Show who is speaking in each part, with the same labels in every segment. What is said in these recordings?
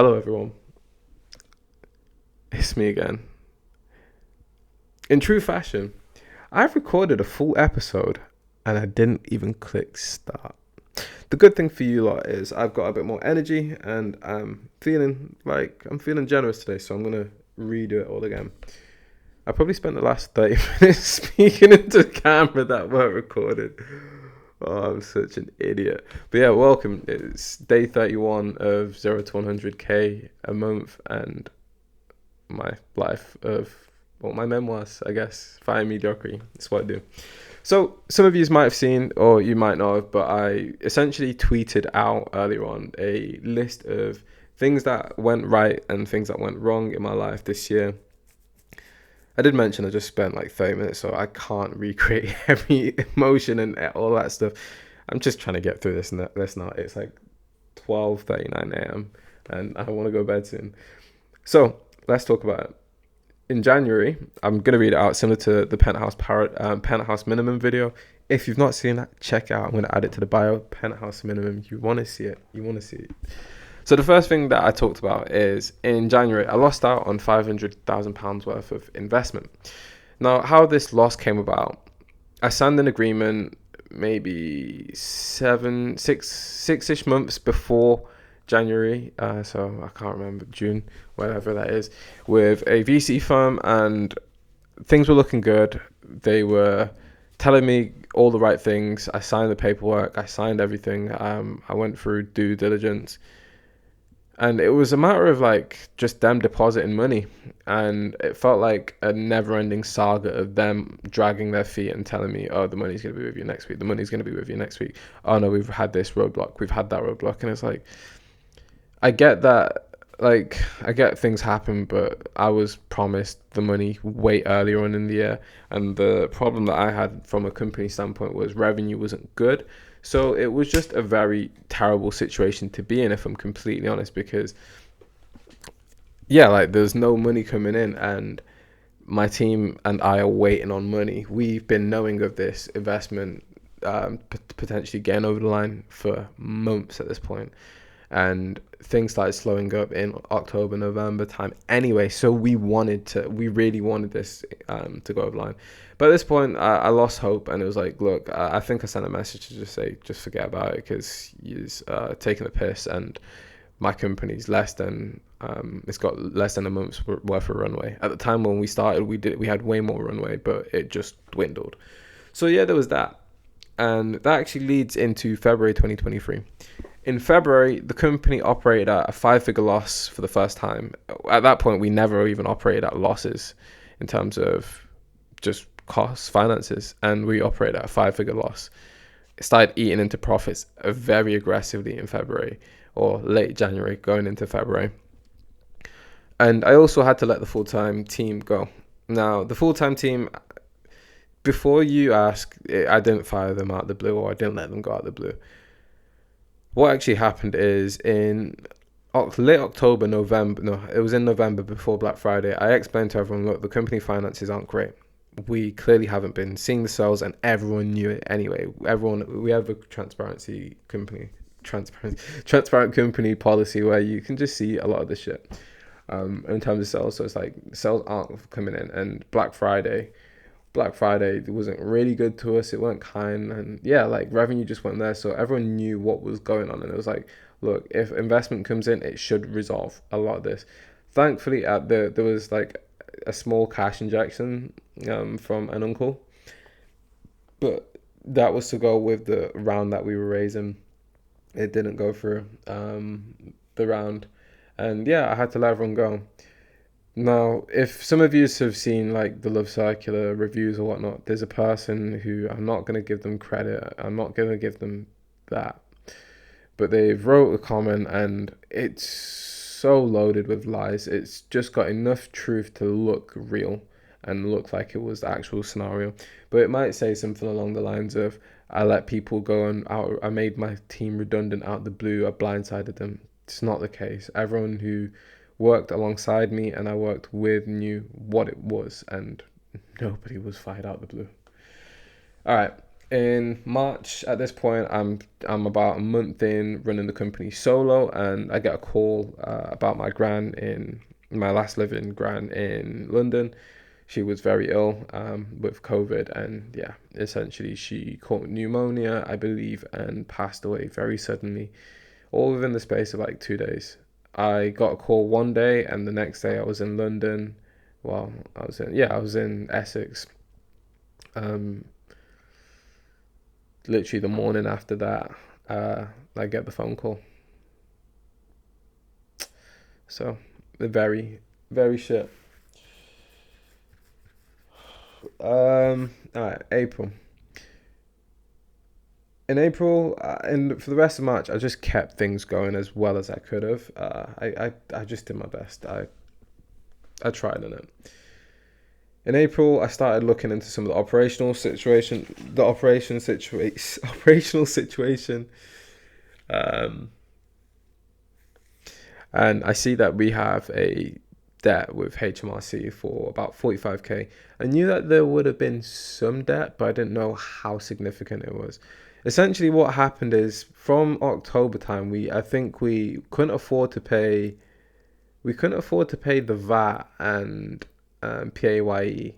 Speaker 1: Hello, everyone. It's me again. In true fashion, I've recorded a full episode and I didn't even click start. The good thing for you lot is I've got a bit more energy and I'm feeling generous today, so I'm gonna redo it all again. I probably spent the last 30 minutes speaking into the camera that weren't recorded. Oh, I'm such an idiot. But yeah, welcome. It's day 31 of 0 to 100k a month and my life of, well, my memoirs, I guess. Fire mediocrity. That's what I do. So some of you might have seen, or you might not have, but I essentially tweeted out earlier on a list of things that went right and things that went wrong in my life this year. I did mention I just spent like 30 minutes, so I can't recreate every emotion and all that stuff. I'm just trying to get through this now. It's like 12:39 a.m. and I want to go to bed soon. So let's talk about it. In January, I'm going to read it out similar to the Penthouse minimum video. If you've not seen that, check it out. I'm going to add it to the bio. Penthouse minimum. You want to see it. So the first thing that I talked about is in January, I lost out on £500,000 worth of investment. Now, how this loss came about, I signed an agreement maybe six-ish months before January, so I can't remember, June, whatever that is, with a VC firm, and things were looking good. They were telling me all the right things. I signed the paperwork. I signed everything. I went through due diligence. And it was a matter of like just them depositing money. And it felt like a never ending saga of them dragging their feet and telling me, oh, the money's going to be with you next week. The money's going to be with you next week. Oh, no, we've had this roadblock. We've had that roadblock. And it's like, I get that, like, I get things happen, but I was promised the money way earlier on in the year. And the problem that I had from a company standpoint was revenue wasn't good. So it was just a very terrible situation to be in, if I'm completely honest, because, yeah, like, there's no money coming in and my team and I are waiting on money. We've been knowing of this investment potentially getting over the line for months at this point. And things started slowing up in October, November time anyway. So we really wanted this to go over the line. But at this point, I lost hope, and it was like, look, I think I sent a message to just say, just forget about it, because he's taking the piss, and my company's it's got less than a month's worth of runway. At the time when we started, we had way more runway, but it just dwindled. So yeah, there was that. And that actually leads into February 2023. In February, the company operated at a 5-figure loss for the first time. At that point, we never even operated at losses in terms of just costs, finances, and we operated at a 5-figure loss. It started eating into profits very aggressively in February, or late January going into February. And I also had to let the full-time team go. Now, the full-time team, before you ask, I didn't fire them out of the blue, or I didn't let them go out of the blue. What actually happened is in late October, November, no, it was in November before Black Friday, I explained to everyone, look, the company finances aren't great. We clearly haven't been seeing the sales, and everyone knew it anyway. We have a transparent company policy where you can just see a lot of this shit in terms of sales. So it's like sales aren't coming in, and Black Friday wasn't really good to us. It weren't kind, and yeah, like revenue just went there. So everyone knew what was going on, and it was like, look, if investment comes in, it should resolve a lot of this. Thankfully, there was like a small cash injection from an uncle, but that was to go with the round that we were raising. It didn't go through the round, and yeah, I had to let everyone go. Now, if some of you have seen like the Love Circular reviews or whatnot, there's a person who, I'm not going to give them credit, I'm not going to give them that, but they've wrote a comment and it's so loaded with lies. It's just got enough truth to look real and look like it was the actual scenario. But it might say something along the lines of, I let people go and out, I made my team redundant out of the blue, I blindsided them. It's not the case. Everyone who worked alongside me and I worked with knew what it was, and nobody was fired out of the blue. All right. In March, at this point, I'm about a month in running the company solo, and I get a call about my last living gran in London. She was very ill with COVID, and yeah, essentially she caught pneumonia, I believe, and passed away very suddenly, all within the space of like 2 days. I got a call one day, and the next day I was in London. Well, I was in Essex. Um, Literally the morning after that, I get the phone call. So, very, very shit. All right, April. In April, and for the rest of March, I just kept things going as well as I could have. I just did my best. I tried in it. In April, I started looking into some of the operational situation. Um, and I see that we have a debt with HMRC for about 45k. I knew that there would have been some debt, but I didn't know how significant it was. Essentially, what happened is from October time, I think we couldn't afford to pay. We couldn't afford to pay the VAT and PAYE.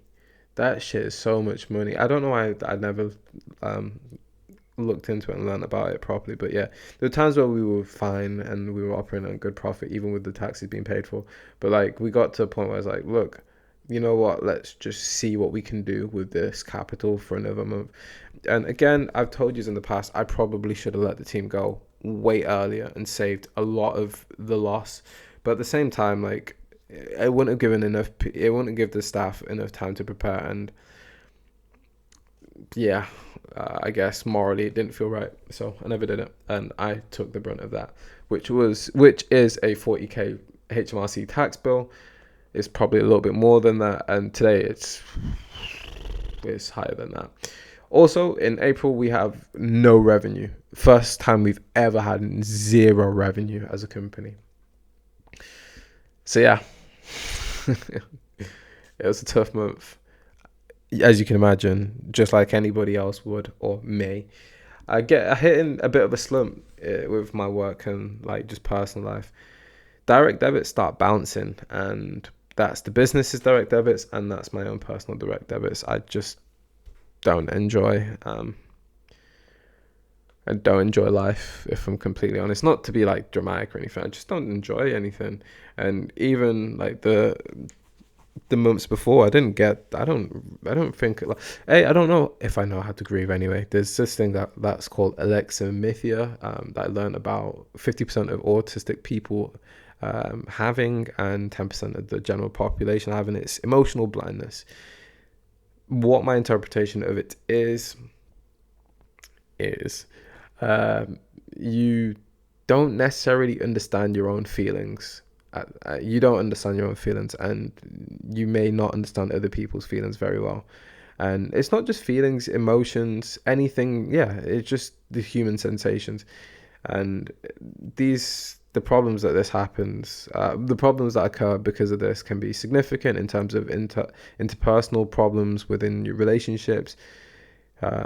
Speaker 1: That shit is so much money. I don't know why I never um, looked into it and learned about it properly. But yeah, there were times where we were fine and we were operating on good profit, even with the taxes being paid for. But like, we got to a point where it's like, look, you know what? Let's just see what we can do with this capital for another month. And again, I've told you in the past, I probably should have let the team go way earlier and saved a lot of the loss. But at the same time, like, it wouldn't have given enough. It wouldn't give the staff enough time to prepare, and yeah, I guess morally it didn't feel right, so I never did it, and I took the brunt of that, which is a 40k HMRC tax bill. It's probably a little bit more than that, and today it's higher than that. Also, in April we have no revenue. First time we've ever had zero revenue as a company. So yeah, it was a tough month, as you can imagine, just like anybody else would or may. I hit in a bit of a slump with my work and like just personal life. Direct debits start bouncing, and that's the business's direct debits, and that's my own personal direct debits. I just don't enjoy. I don't enjoy life, if I'm completely honest. Not to be like dramatic or anything. I just don't enjoy anything. And even like the months before, I don't think like, hey, I don't know if I know how to grieve anyway. There's this thing that's called alexithymia, that I learned about 50% of autistic people having, and 10% of the general population having. It's emotional blindness. What my interpretation of it is you don't necessarily understand your own feelings. You don't understand your own feelings, and you may not understand other people's feelings very well. And it's not just feelings, emotions, anything. Yeah, it's just the human sensations. And the problems that this happens, the problems that occur because of this can be significant in terms of interpersonal problems within your relationships.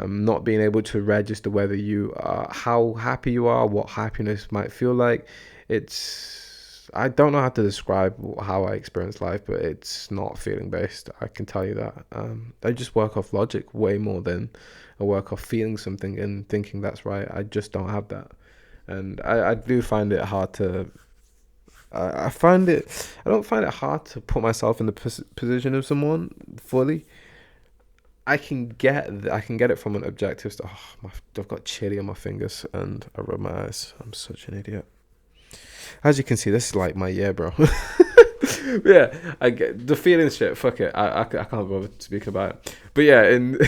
Speaker 1: Not being able to register whether you are, how happy you are, what happiness might feel like. I don't know how to describe how I experience life, but it's not feeling based. I can tell you that. I just work off logic way more than I work off feeling something and thinking that's right. I just don't have that. And I do find it hard to, I don't find it hard to put myself in the position of someone fully. I can get it from an objective. I've got chili on my fingers and I rub my eyes. I'm such an idiot. As you can see, this is like my year, bro. Yeah, I get the feeling shit. Fuck it. I can't bother speaking about it. But yeah, in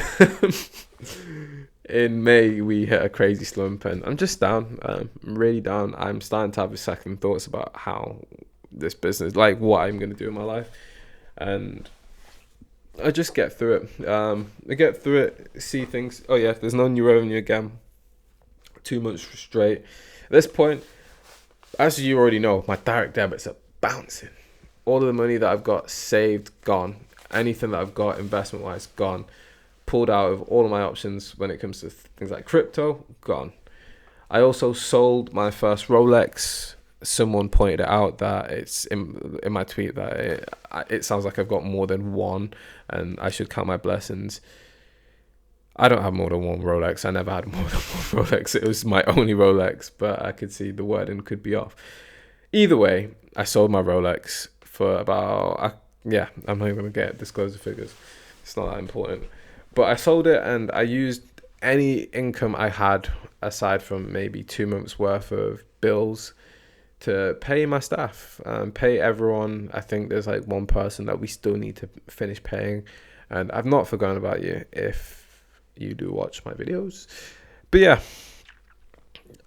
Speaker 1: in May we hit a crazy slump, and I'm just down. I'm really down. I'm starting to have a second thoughts about how this business, like what I'm gonna do in my life, and I just get through it. I get through it. See things. Oh yeah, there's no new revenue again. 2 months straight. At this point, as you already know, my direct debits are bouncing. All of the money that I've got saved, gone. Anything that I've got investment wise, gone. pulled out of all of my options when it comes to things like crypto. Gone. I also sold my first Rolex. Someone pointed it out that it's in my tweet that it sounds like I've got more than one, and I should count my blessings. I don't have more than one Rolex. I never had more than one Rolex. It was my only Rolex, but I could see the wording could be off. Either way, I sold my Rolex for about, I'm not even going to disclose the figures. It's not that important. But I sold it, and I used any income I had aside from maybe 2 months worth of bills to pay my staff, pay everyone. I think there's like one person that we still need to finish paying, and I've not forgotten about you if you do watch my videos. But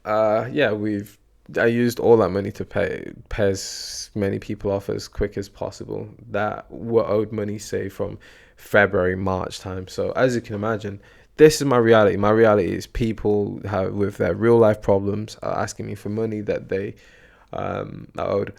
Speaker 1: I used all that money to pay as many people off as quick as possible that were owed money, say from February, March time. So as you can imagine, this is my reality. My reality is people with their real life problems are asking me for money that they owed.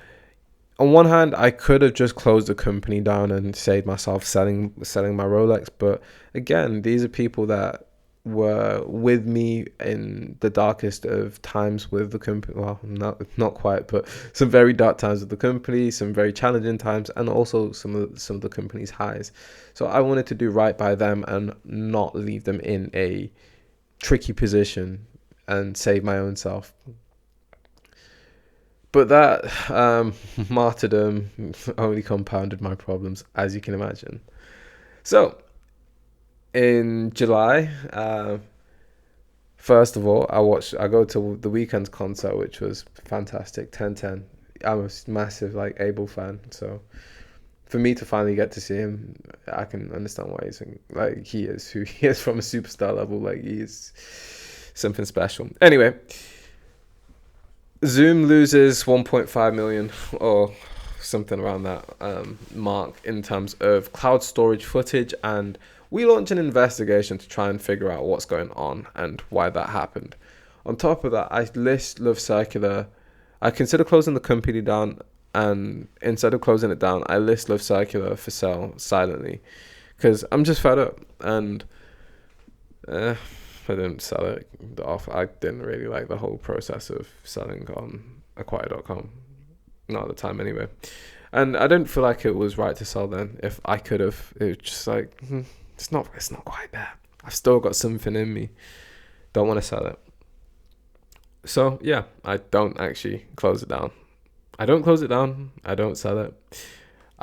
Speaker 1: On one hand, I could have just closed the company down and saved myself selling my Rolex. But again, these are people that were with me in the darkest of times with the company. Well, not quite, but some very dark times with the company, some very challenging times, and also some of the company's highs. So I wanted to do right by them and not leave them in a tricky position and save my own self. But that martyrdom only compounded my problems, as you can imagine. So, in July, first of all, I go to the Weeknd's concert, which was fantastic. 10/10. I'm a massive Abel fan, so for me to finally get to see him, I can understand why he is who he is from a superstar level. He is something special. Anyway. Zoom loses 1.5 million or something around that mark in terms of cloud storage footage, and we launch an investigation to try and figure out what's going on and why that happened. On top of that, I list Love Circular. I consider closing the company down, and instead of closing it down, I list Love Circular for sale silently because I'm just fed up, and I didn't sell it off. I didn't really like the whole process of selling on acquire.com. Not at the time anyway. And I didn't feel like it was right to sell then. If I could have, it was just it's not quite there. I've still got something in me. Don't want to sell it. So yeah, I don't actually close it down. I don't close it down. I don't sell it.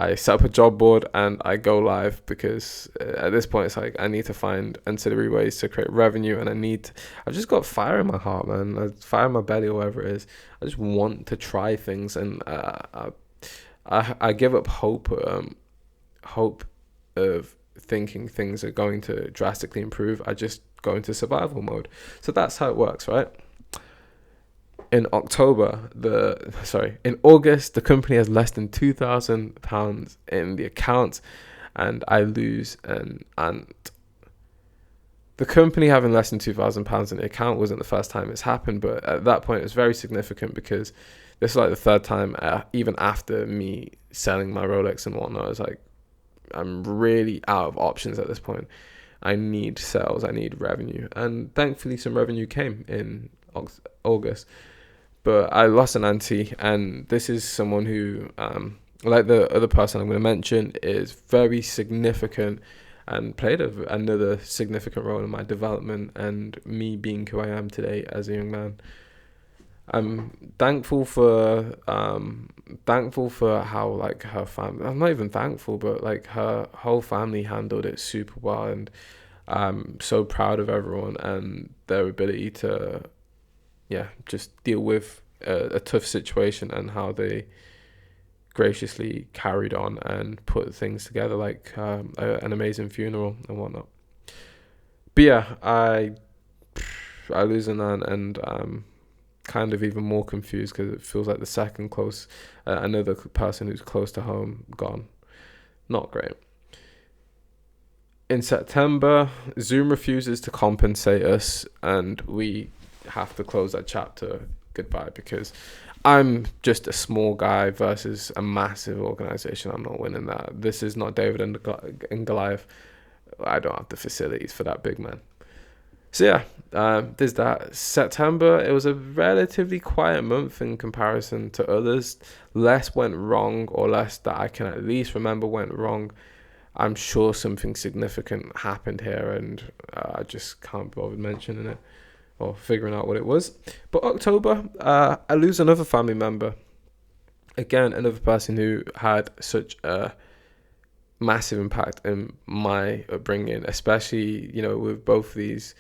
Speaker 1: I set up a job board and I go live because at this point it's I need to find ancillary ways to create revenue, and I've just got fire in my heart, man. Fire in my belly, or whatever it is. I just want to try things, and I give up hope of thinking things are going to drastically improve. I just go into survival mode. So that's how it works, right? In August, the company has less than £2,000 in the account, and I lose an aunt. The company having less than £2,000 in the account wasn't the first time it's happened, but at that point it was very significant because this is the third time, even after me selling my Rolex and whatnot. It's I'm really out of options at this point. I need sales, I need revenue, and thankfully some revenue came in August. But I lost an auntie, and this is someone who, like the other person I'm going to mention, is very significant and played another significant role in my development and me being who I am today as a young man. I'm thankful for how her family. I'm not even thankful, but her whole family handled it super well, and I'm so proud of everyone and their ability to just deal with a tough situation and how they graciously carried on and put things together an amazing funeral and whatnot. But yeah, I lose an aunt, and I'm kind of even more confused because it feels like the second another person who's close to home gone. Not great. In September, Zoom refuses to compensate us, and we have to close that chapter goodbye because I'm just a small guy versus a massive organization. I'm not winning that. This is not David and Goliath. I don't have the facilities for that big man. So yeah, there's that. September, it was a relatively quiet month in comparison to others. Less went wrong, or less that I can at least remember went wrong. I'm sure something significant happened here, and I just can't bother mentioning it or figuring out what it was. But October, I lose another family member. Again, another person who had such a massive impact in my upbringing, especially, with both these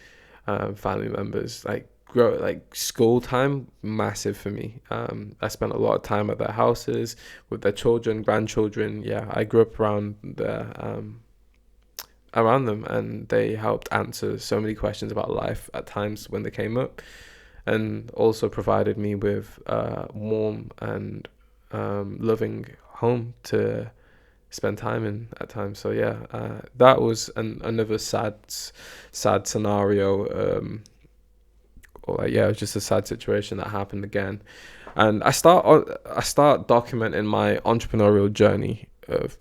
Speaker 1: family members. Like school time, massive for me. I spent a lot of time at their houses with their children, grandchildren. Yeah, I grew up around them, and they helped answer so many questions about life at times when they came up, and also provided me with a warm and loving home to spend time in at times. So yeah, that was another sad scenario. It was just a sad situation that happened again, and I start documenting my entrepreneurial journey of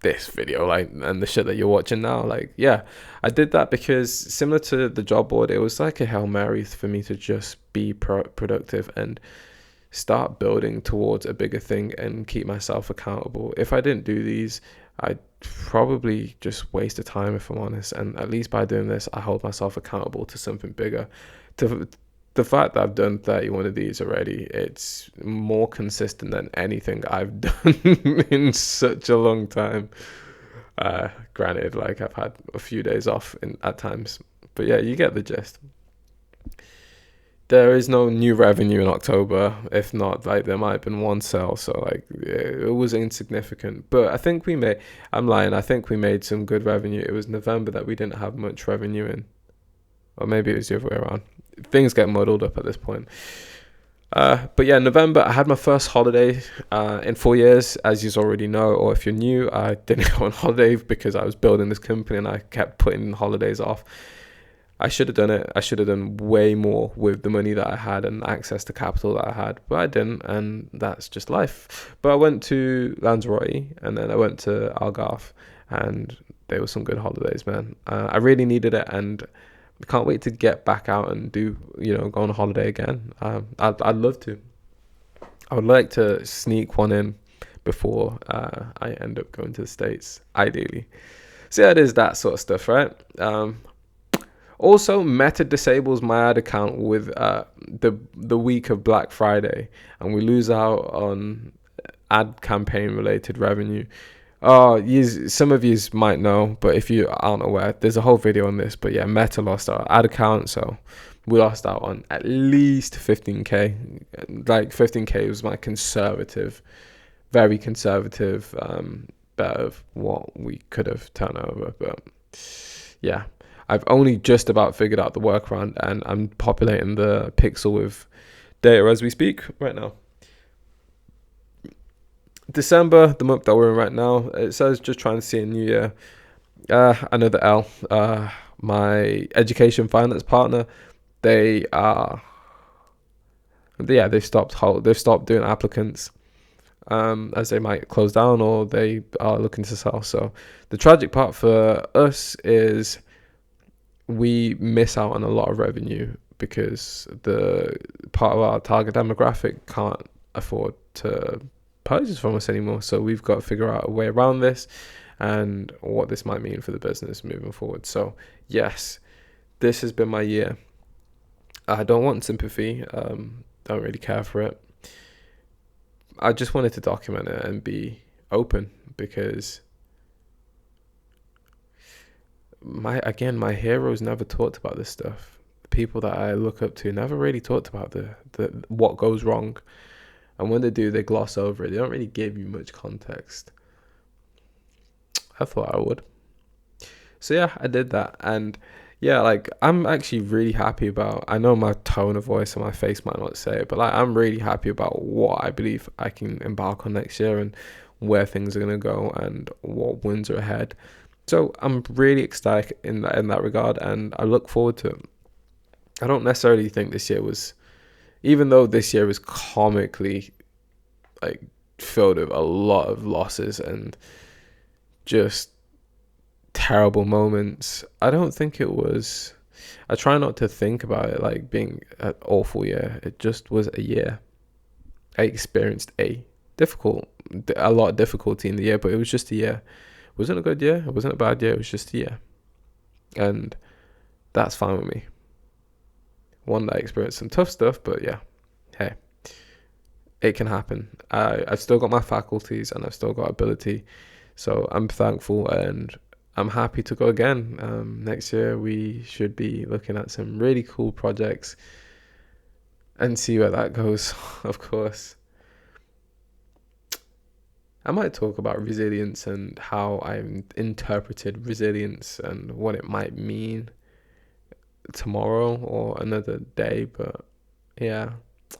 Speaker 1: this video, and the shit that you're watching now. I did that because, similar to the job board, it was like a Hail Mary for me to just be productive and start building towards a bigger thing and keep myself accountable. If I didn't do these, I'd probably just waste of time, if I'm honest. And at least by doing this, I hold myself accountable to something bigger. To the fact that I've done 31 of these already, it's more consistent than anything I've done in such a long time. Granted, I've had a few days off at times, but yeah, you get the gist. There is no new revenue in October. If not, there might have been one sale, so it was insignificant. But I think I'm lying, I think we made some good revenue. It was November that we didn't have much revenue in. Or maybe it was the other way around. Things get muddled up at this point. But yeah, November, I had my first holiday in 4 years, as you already know. Or if you're new, I didn't go on holiday because I was building this company and I kept putting holidays off. I should have done it. I should have done way more with the money that I had and access to capital that I had, but I didn't, and that's just life. But I went to Lanzarote, and then I went to Algarve, and they were some good holidays, man. I really needed it, and I can't wait to get back out and go on a holiday again. I'd love to. I would like to sneak one in before I end up going to the States, ideally. So yeah, it is that sort of stuff, right? Also, Meta disables my ad account with the week of Black Friday, and we lose out on ad campaign related revenue. Some of you might know, but if you aren't aware, there's a whole video on this. But yeah, Meta lost our ad account, so we lost out on at least 15k. 15k was my very conservative bet of what we could have turned over. But yeah, I've only just about figured out the workaround, and I'm populating the pixel with data as we speak right now. December, the month that we're in right now, it says just trying to see a new year. Another L. My education finance partner, they've stopped doing applicants, as they might close down or they are looking to sell. So the tragic part for us is we miss out on a lot of revenue because the part of our target demographic can't afford to purchase from us anymore. So we've got to figure out a way around this and what this might mean for the business moving forward. So yes, this has been my year. I don't want sympathy. Don't really care for it. I just wanted to document it and be open because my heroes never talked about this stuff. The people that I look up to never really talked about the what goes wrong, and when they do, they gloss over it. They don't really give you much context. I thought I would. So yeah, I did that, and yeah, I'm actually really happy about. I know my tone of voice and my face might not say it, but I'm really happy about what I believe I can embark on next year and where things are gonna go and what wins are ahead. So I'm really ecstatic in that regard, and I look forward to it. I don't necessarily think this year was, even though this year was comically filled with a lot of losses and just terrible moments. I don't think it was. I try not to think about it like being an awful year. It just was a year. I experienced a lot of difficulty in the year, but it was just a year. It wasn't a good year. It wasn't a bad year. It was just a year. And that's fine with me. One that I experienced some tough stuff, but yeah, hey, it can happen. I've still got my faculties and I've still got ability. So I'm thankful and I'm happy to go again. Next year, we should be looking at some really cool projects and see where that goes, of course. I might talk about resilience and how I've interpreted resilience and what it might mean tomorrow or another day. But yeah,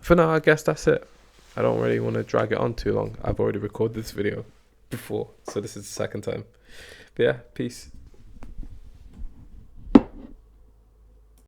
Speaker 1: for now, I guess that's it. I don't really want to drag it on too long. I've already recorded this video before, so this is the second time. But yeah, peace.